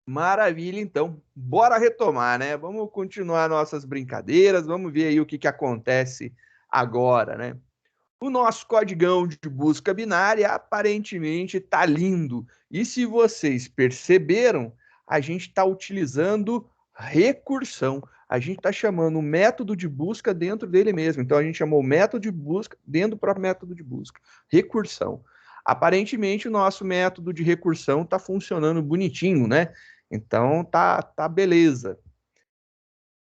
Maravilha, então. Bora retomar, né? Vamos continuar nossas brincadeiras, vamos ver aí o que acontece agora, né? O nosso codigão de busca binária aparentemente está lindo. E se vocês perceberam, a gente está utilizando recursão. A gente está chamando o método de busca dentro dele mesmo. Então, a gente chamou o método de busca dentro do próprio método de busca. Recursão. Aparentemente, o nosso método de recursão está funcionando bonitinho, né? Então, tá beleza.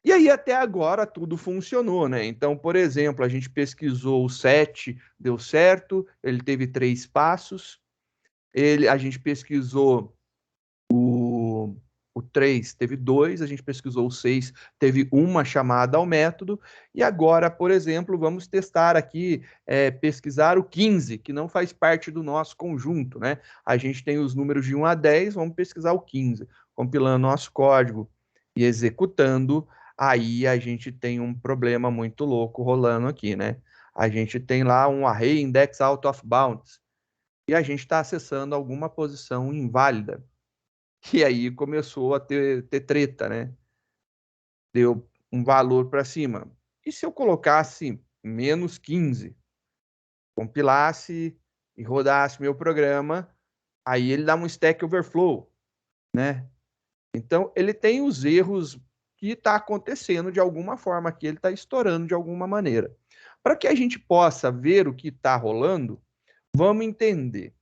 E aí, até agora, tudo funcionou, né? Então, por exemplo, a gente pesquisou o 7, deu certo, ele teve 3 passos. A gente pesquisou o 3, teve 2. A gente pesquisou o 6, teve uma chamada ao método. E agora, por exemplo, vamos testar aqui, pesquisar o 15, que não faz parte do nosso conjunto, né? A gente tem os números de 1 a 10, vamos pesquisar o 15. Compilando nosso código e executando, aí a gente tem um problema muito louco rolando aqui, né? A gente tem lá um array index out of bounds e a gente está acessando alguma posição inválida. E aí começou a ter treta, né? Deu um valor para cima. E se eu colocasse menos 15, compilasse e rodasse meu programa, aí ele dá um Stack Overflow, né? Então, ele tem os erros que está acontecendo de alguma forma aqui, ele está estourando de alguma maneira. Para que a gente possa ver o que está rolando, vamos entender.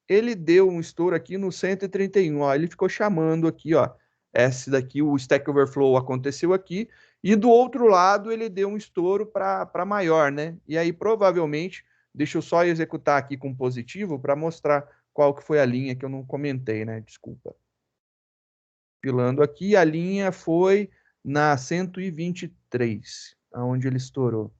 Ele deu um estouro aqui no 131, ó, ele ficou chamando aqui, ó, esse daqui, o Stack Overflow aconteceu aqui, e do outro lado ele deu um estouro para maior, né? E aí provavelmente, deixa eu só executar aqui com positivo para mostrar qual que foi a linha que eu não comentei, né? Desculpa. Pilando aqui, a linha foi na 123, aonde ele estourou.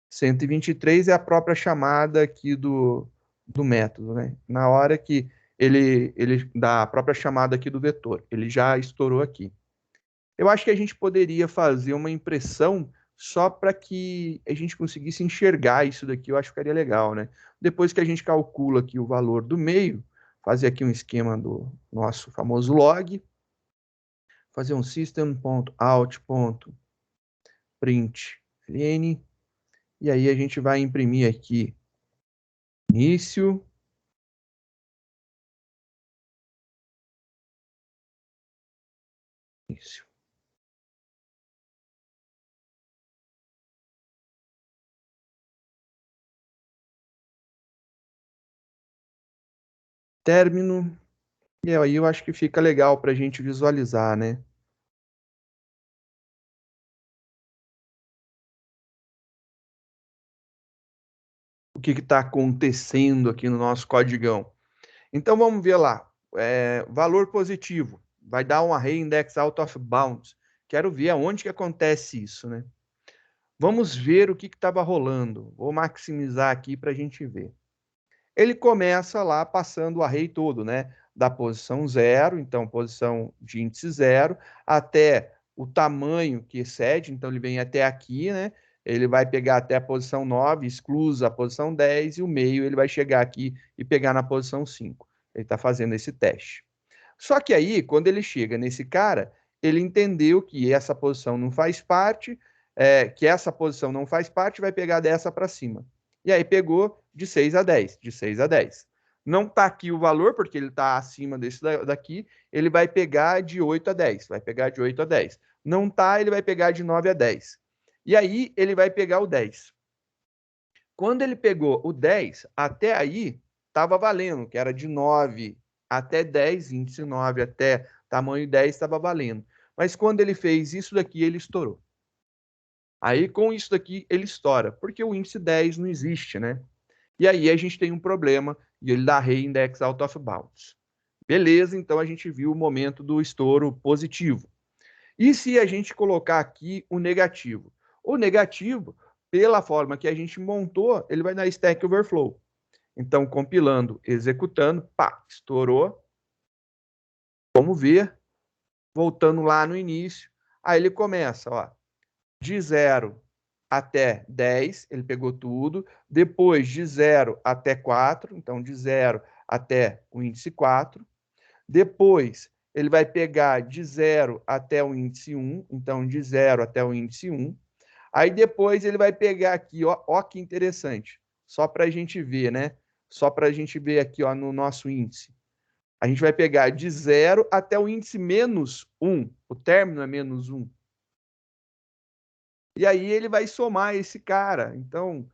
123 é a própria chamada aqui do método, né? Na hora que ele dá a própria chamada aqui do vetor, ele já estourou aqui. Eu acho que a gente poderia fazer uma impressão só para que a gente conseguisse enxergar isso daqui, eu acho que ficaria legal, né? Depois que a gente calcula aqui o valor do meio, fazer aqui um esquema do nosso famoso log, fazer um system.out.println, e aí a gente vai imprimir aqui início, início. Término, e aí eu acho que fica legal para a gente visualizar, né? O que está acontecendo aqui no nosso codigão. Então vamos ver lá. Valor positivo. Vai dar um array index out of bounds. Quero ver aonde que acontece isso, né? Vamos ver o que estava rolando. Vou maximizar aqui para a gente ver. Ele começa lá passando o array todo, né? Da posição 0, então posição de índice 0, até o tamanho que excede, então ele vem até aqui, né? Ele vai pegar até a posição 9, exclusa a posição 10, e o meio ele vai chegar aqui e pegar na posição 5. Ele está fazendo esse teste. Só que aí, quando ele chega nesse cara, ele entendeu que essa posição não faz parte, que essa posição não faz parte, vai pegar dessa para cima. E aí pegou de 6 a 10, de 6 a 10. Não está aqui o valor, porque ele está acima desse daqui, ele vai pegar de 8 a 10, vai pegar de 8 a 10. Não está, ele vai pegar de 9 a 10. E aí ele vai pegar o 10. Quando ele pegou o 10, até aí estava valendo, que era de 9 até 10, índice 9 até tamanho 10 estava valendo. Mas quando ele fez isso daqui, ele estourou. Aí com isso daqui ele estoura, porque o índice 10 não existe, né? E aí a gente tem um problema e ele dá reindex out of bounds. Beleza, então a gente viu o momento do estouro positivo. E se a gente colocar aqui o negativo? O negativo, pela forma que a gente montou, ele vai dar Stack Overflow. Então, compilando, executando, pá, estourou. Vamos ver, voltando lá no início. Aí ele começa, ó, de 0 até 10, ele pegou tudo. Depois, de 0 até 4, então de 0 até o índice 4. Depois, ele vai pegar de 0 até o índice 1, então de 0 até o índice 1. Aí depois ele vai pegar aqui, ó que interessante, só para a gente ver, né? Só para a gente ver aqui, ó, no nosso índice. A gente vai pegar de 0 até o índice menos 1. O término é menos 1. E aí ele vai somar esse cara. Então,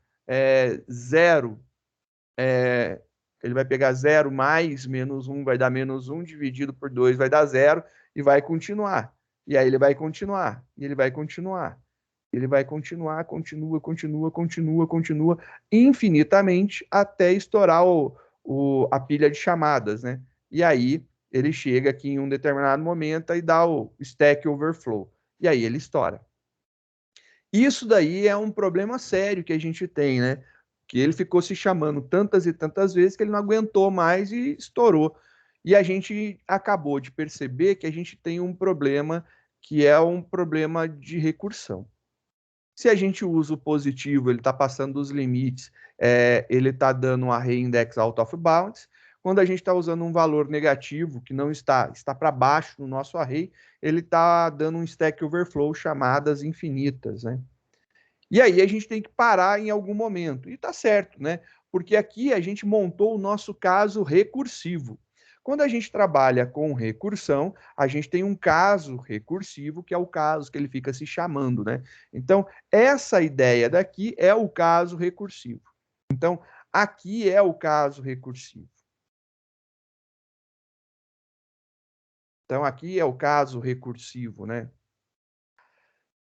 0, ele vai pegar 0 mais menos 1, vai dar menos 1, dividido por 2 vai dar 0, e vai continuar. E aí ele vai continuar, e ele vai continuar. Ele vai continuar, continua, infinitamente, até estourar a pilha de chamadas, né? E aí ele chega aqui em um determinado momento e dá o Stack Overflow. E aí ele estoura. Isso daí é um problema sério que a gente tem, né? Que ele ficou se chamando tantas e tantas vezes que ele não aguentou mais e estourou. E a gente acabou de perceber que a gente tem um problema que é um problema de recursão. Se a gente usa o positivo, ele está passando dos limites, ele está dando um array index out of bounds. Quando a gente está usando um valor negativo, que não está para baixo no nosso array, ele está dando um stack overflow, chamadas infinitas, né? E aí a gente tem que parar em algum momento. E está certo, né? Porque aqui a gente montou o nosso caso recursivo. Quando a gente trabalha com recursão, a gente tem um caso recursivo, que é o caso que ele fica se chamando, né? Então, essa ideia daqui é o caso recursivo. Então, aqui é o caso recursivo. Então, aqui é o caso recursivo, né?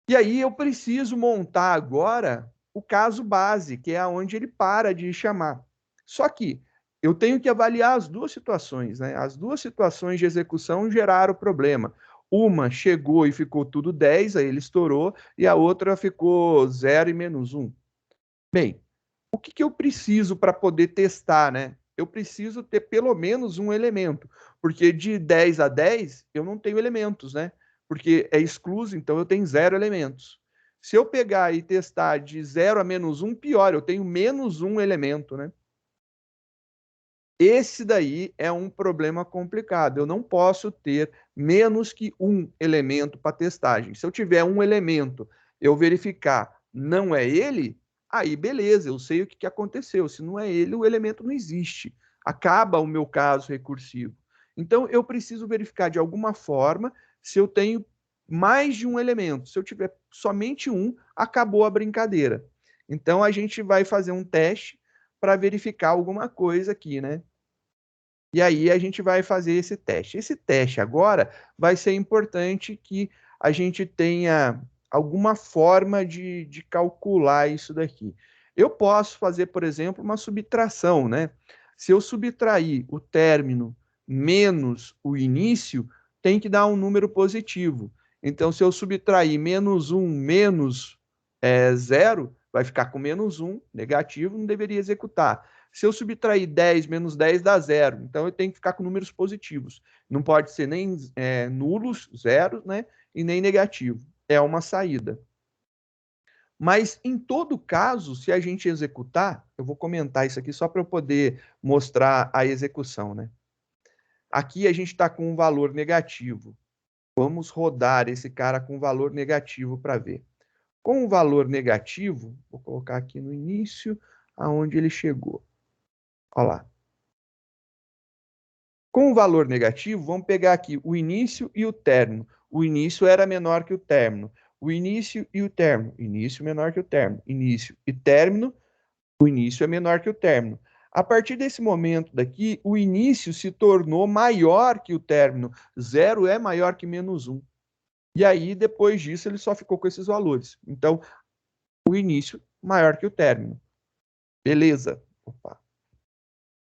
E aí eu preciso montar agora o caso base, que é onde ele para de chamar. Só que eu tenho que avaliar as duas situações, né? As duas situações de execução geraram problema. Uma chegou e ficou tudo 10, aí ele estourou, e a outra ficou 0 e menos 1. Bem, o que eu preciso para poder testar, né? Eu preciso ter pelo menos um elemento, porque de 10 a 10 eu não tenho elementos, né? Porque é excluso, então eu tenho 0 elementos. Se eu pegar e testar de 0 a menos 1, pior, eu tenho menos um elemento, né? Esse daí é um problema complicado. Eu não posso ter menos que um elemento para testagem. Se eu tiver um elemento, eu verificar não é ele, aí beleza, eu sei o que aconteceu. Se não é ele, o elemento não existe. Acaba o meu caso recursivo. Então, eu preciso verificar de alguma forma se eu tenho mais de um elemento. Se eu tiver somente um, acabou a brincadeira. Então, a gente vai fazer um teste para verificar alguma coisa aqui, né? E aí a gente vai fazer esse teste. Esse teste agora vai ser importante que a gente tenha alguma forma de calcular isso daqui. Eu posso fazer, por exemplo, uma subtração, né? Se eu subtrair o término menos o início, tem que dar um número positivo. Então, se eu subtrair menos 1 menos 0, vai ficar com menos 1, negativo, não deveria executar. Se eu subtrair 10 menos 10 dá zero. Então eu tenho que ficar com números positivos. Não pode ser nem nulos, zeros, né? E nem negativo. É uma saída. Mas em todo caso, se a gente executar, eu vou comentar isso aqui só para eu poder mostrar a execução, né? Aqui a gente está com um valor negativo. Vamos rodar esse cara com valor negativo para ver. Com o valor negativo, vou colocar aqui no início, aonde ele chegou. Olha lá. Com o valor negativo, vamos pegar aqui o início e o término. O início era menor que o término. O início e o término. Início menor que o término. Início e término. O início é menor que o término. A partir desse momento daqui, o início se tornou maior que o término. 0 é maior que menos 1. E aí, depois disso, ele só ficou com esses valores. Então, o início maior que o término. Beleza. Opa.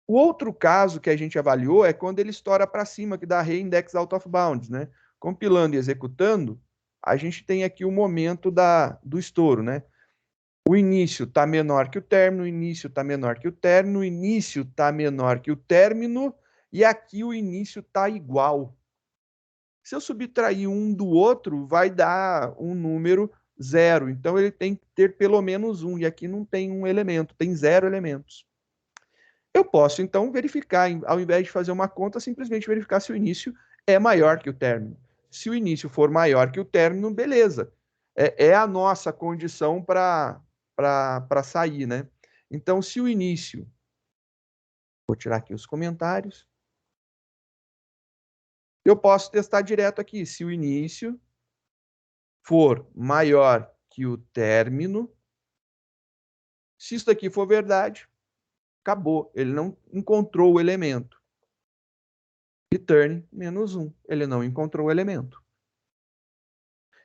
O outro caso que a gente avaliou é quando ele estoura para cima, que dá reindex out of bounds, né? Compilando e executando, a gente tem aqui o momento do estouro, né? O início está menor que o término, o início está menor que o término, o início está menor que o término, e aqui o início está igual. Se eu subtrair um do outro, vai dar um número zero. Então ele tem que ter pelo menos um, e aqui não tem um elemento, tem 0 elementos. Eu posso, então, verificar, ao invés de fazer uma conta, simplesmente verificar se o início é maior que o término. Se o início for maior que o término, beleza. É a nossa condição para sair, né? Então, se o início... Vou tirar aqui os comentários. Eu posso testar direto aqui. Se o início for maior que o término, se isso daqui for verdade, acabou. Ele não encontrou o elemento. Return -1. Ele não encontrou o elemento.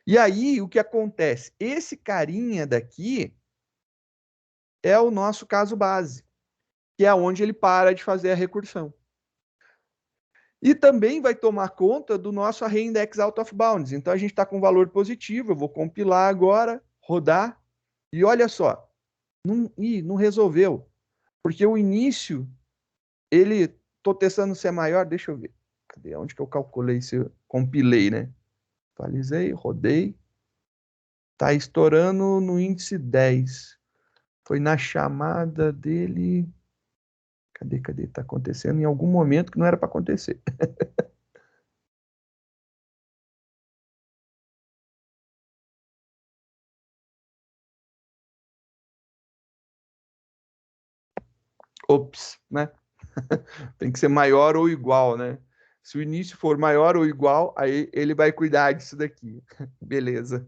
E aí, o que acontece? Esse carinha daqui é o nosso caso base, que é onde ele para de fazer a recursão. E também vai tomar conta do nosso array index out of bounds. Então, a gente está com valor positivo. Eu vou compilar agora, rodar. E olha só, não resolveu. Porque o início, ele... Estou testando se é maior, deixa eu ver. Cadê? Onde que eu calculei se eu compilei, né? Atualizei, rodei. Está estourando no índice 10. Foi na chamada dele... Cadê? Está acontecendo em algum momento que não era para acontecer. Ops, né? Tem que ser maior ou igual, né? Se o início for maior ou igual, aí ele vai cuidar disso daqui. Beleza.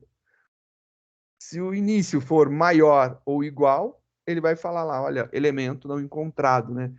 Se o início for maior ou igual, ele vai falar lá, olha, elemento não encontrado, né?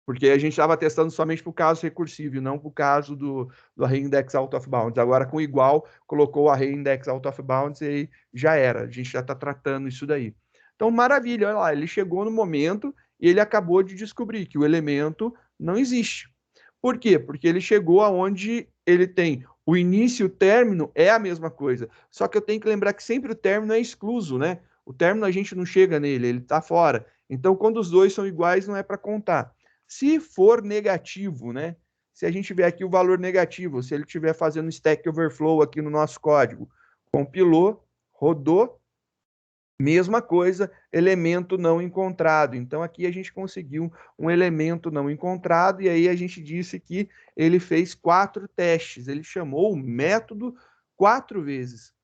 Porque a gente estava testando somente para o caso recursivo, e não para o caso do array index out of bounds. Agora, com igual, colocou o array index out of bounds e aí já era. A gente já está tratando isso daí. Então, maravilha, olha lá, ele chegou no momento e ele acabou de descobrir que o elemento não existe. Por quê? Porque ele chegou aonde ele tem o início e o término é a mesma coisa. Só que eu tenho que lembrar que sempre o término é excluso, né? O término a gente não chega nele, ele está fora. Então, quando os dois são iguais, não é para contar. Se for negativo, né? Se a gente tiver aqui o valor negativo, se ele estiver fazendo stack overflow aqui no nosso código, compilou, rodou, mesma coisa, elemento não encontrado. Então, aqui a gente conseguiu um elemento não encontrado, e aí a gente disse que ele fez 4 testes. Ele chamou o método 4 vezes.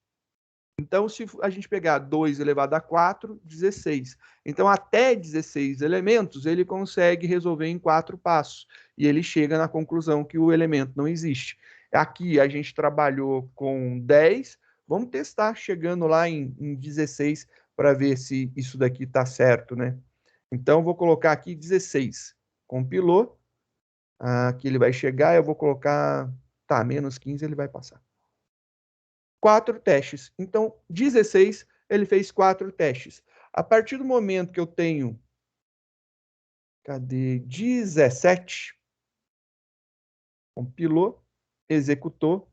Então, se a gente pegar 2 elevado a 4, 16. Então, até 16 elementos, ele consegue resolver em 4 passos. E ele chega na conclusão que o elemento não existe. Aqui a gente trabalhou com 10. Vamos testar chegando lá em 16 para ver se isso daqui está certo, né? Então, vou colocar aqui 16. Compilou. Aqui ele vai chegar, eu vou colocar... Tá, menos 15 ele vai passar. 4 testes. Então, 16, ele fez 4 testes. A partir do momento que eu tenho... Cadê? 17. Compilou, executou.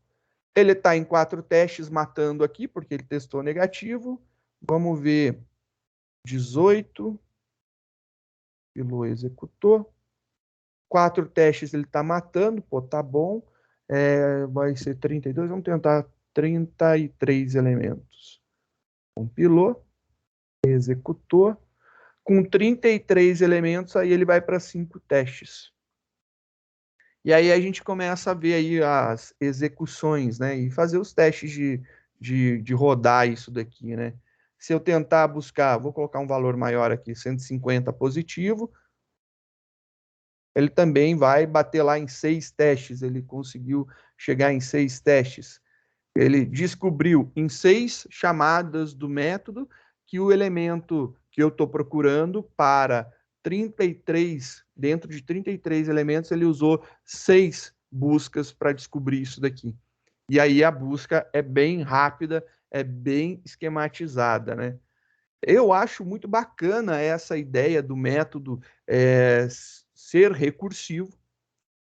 Ele está em 4 testes matando aqui, porque ele testou negativo. Vamos ver. 18. Compilou, executou. 4 testes ele está matando. Pô, tá bom. Vai ser 32. Vamos tentar 33 elementos. Compilou, executou. Com 33 elementos, aí ele vai para 5 testes. E aí a gente começa a ver aí as execuções, né? E fazer os testes de rodar isso daqui, né? Se eu tentar buscar, vou colocar um valor maior aqui, 150 positivo, ele também vai bater lá em 6 testes. Ele conseguiu chegar em 6 testes. Ele descobriu em 6 chamadas do método que o elemento que eu estou procurando para 33, dentro de 33 elementos, ele usou 6 buscas para descobrir isso daqui. E aí a busca é bem rápida, é bem esquematizada, né? Eu acho muito bacana essa ideia do método ser recursivo,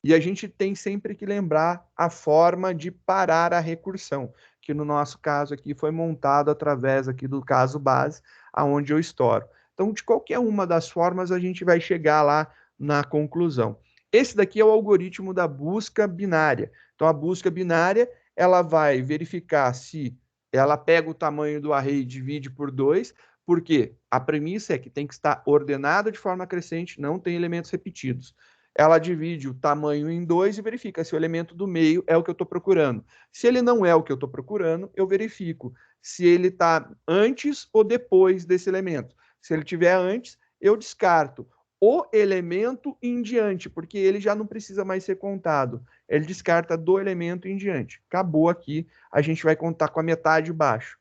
e a gente tem sempre que lembrar a forma de parar a recursão, que no nosso caso aqui foi montado através aqui do caso base, aonde eu estouro. Então, de qualquer uma das formas, a gente vai chegar lá na conclusão. Esse daqui é o algoritmo da busca binária. Então, a busca binária, ela vai verificar se ela pega o tamanho do array e divide por 2, porque a premissa é que tem que estar ordenado de forma crescente, não tem elementos repetidos. ela divide o tamanho em 2 e verifica se o elemento do meio é o que eu estou procurando. Se ele não é o que eu estou procurando, eu verifico se ele está antes ou depois desse elemento. Se ele estiver antes, eu descarto o elemento em diante, porque ele já não precisa mais ser contado. Ele descarta do elemento em diante. Acabou aqui, a gente vai contar com a metade de baixo.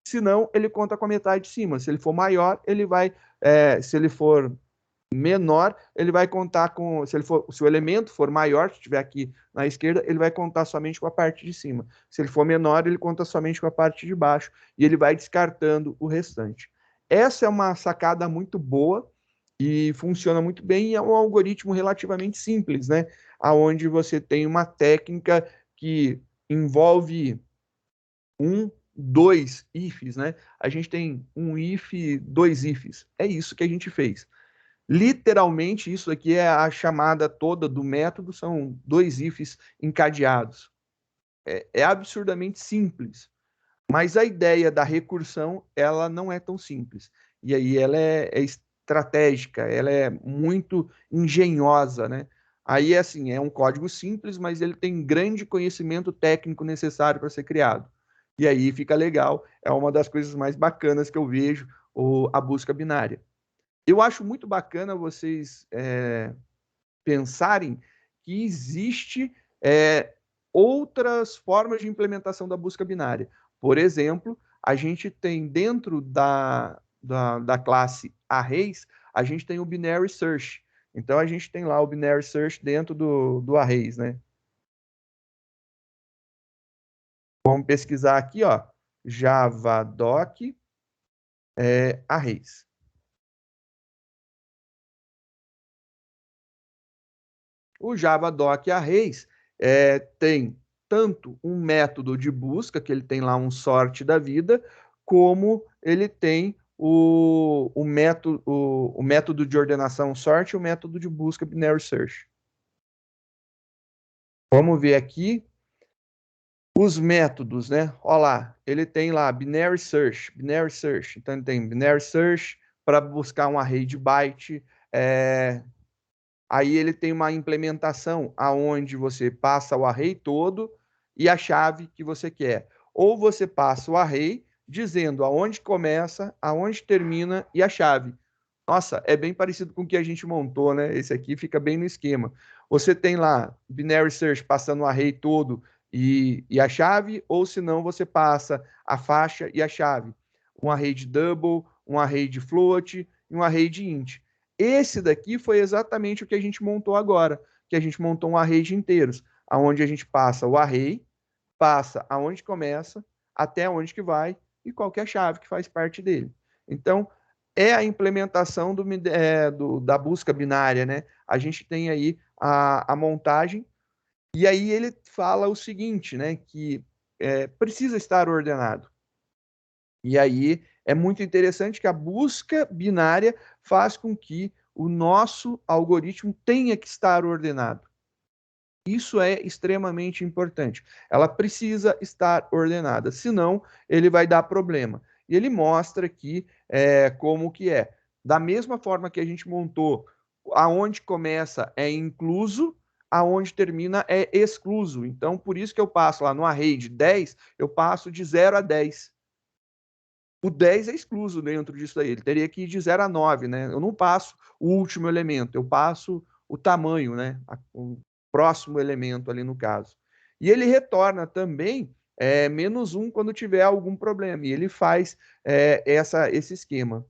Se não, ele conta com a metade de cima. Se ele for maior, ele vai, se ele for menor, ele vai contar com, se o elemento for maior, se estiver aqui na esquerda, ele vai contar somente com a parte de cima. Se ele for menor, ele conta somente com a parte de baixo e ele vai descartando o restante. Essa é uma sacada muito boa e funciona muito bem e é um algoritmo relativamente simples, né? Aonde você tem uma técnica que envolve dois ifs, né? A gente tem um if, dois ifs. É isso que a gente fez. Literalmente, isso aqui é a chamada toda do método, são dois ifs encadeados. É absurdamente simples, mas a ideia da recursão, ela não é tão simples. E aí ela é estratégica, ela é muito engenhosa, né? Aí, assim, é um código simples, mas ele tem grande conhecimento técnico necessário para ser criado. E aí fica legal, é uma das coisas mais bacanas que eu vejo, a busca binária. Eu acho muito bacana vocês pensarem que existe outras formas de implementação da busca binária. Por exemplo, a gente tem dentro da classe Arrays, a gente tem o Binary Search. Então, a gente tem lá o Binary Search dentro do Arrays, né? Vamos pesquisar aqui, ó, Javadoc Arrays. O Javadoc Arrays tem tanto um método de busca, que ele tem lá um sort da vida, como ele tem o método de ordenação sort e o método de busca binary search. Vamos ver aqui os métodos, né? Olha lá, ele tem lá binary search. Então ele tem binary search para buscar um array de byte, aí ele tem uma implementação aonde você passa o array todo e a chave que você quer. Ou você passa o array dizendo aonde começa, aonde termina e a chave. Nossa, é bem parecido com o que a gente montou, né? Esse aqui fica bem no esquema. Você tem lá binary search passando o array todo e a chave, ou se não, você passa a faixa e a chave. Um array de double, um array de float e um array de int. Esse daqui foi exatamente o que a gente montou agora, que a gente montou um array de inteiros, aonde a gente passa o array, passa aonde começa, até onde que vai e qualquer chave que faz parte dele. Então, é a implementação da busca binária, né? A gente tem aí a montagem, e aí ele fala o seguinte, né? Que precisa estar ordenado. E aí é muito interessante que a busca binária faz com que o nosso algoritmo tenha que estar ordenado. Isso é extremamente importante. Ela precisa estar ordenada, senão ele vai dar problema. E ele mostra aqui como que é. Da mesma forma que a gente montou, aonde começa é incluso, aonde termina é excluso. Então, por isso que eu passo lá no array de 10, eu passo de 0 a 10. O 10 é excluso dentro disso aí. Ele teria que ir de 0 a 9, né? Eu não passo o último elemento, eu passo o tamanho, né? O próximo elemento ali no caso. E ele retorna também menos 1 quando tiver algum problema. E ele faz esse esquema.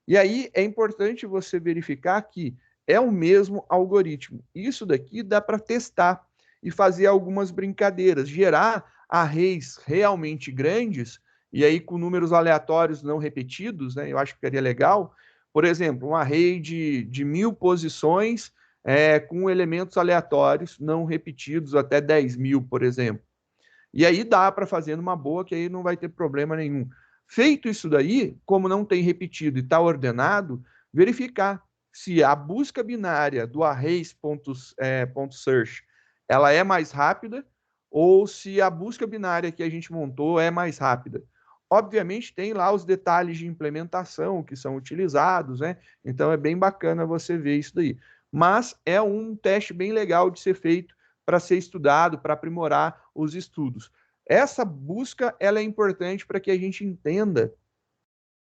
E aí é importante você verificar que é o mesmo algoritmo. Isso daqui dá para testar e fazer algumas brincadeiras, gerar arrays realmente grandes, e aí com números aleatórios não repetidos, né? Eu acho que seria legal. Por exemplo, um array de 1000 posições com elementos aleatórios não repetidos, até 10.000, por exemplo. E aí dá para fazer numa boa, que aí não vai ter problema nenhum. Feito isso daí, como não tem repetido e está ordenado, verificar se a busca binária do arrays.search ela é mais rápida ou se a busca binária que a gente montou é mais rápida. Obviamente tem lá os detalhes de implementação que são utilizados, né? Então é bem bacana você ver isso daí. mas é um teste bem legal de ser feito para ser estudado, para aprimorar os estudos. Essa busca ela é importante para que a gente entenda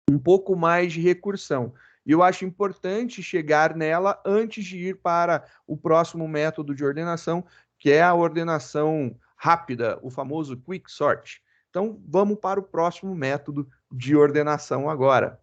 um pouco mais de recursão. E eu acho importante chegar nela antes de ir para o próximo método de ordenação, que é a ordenação rápida, o famoso quick sort. Então, vamos para o próximo método de ordenação agora.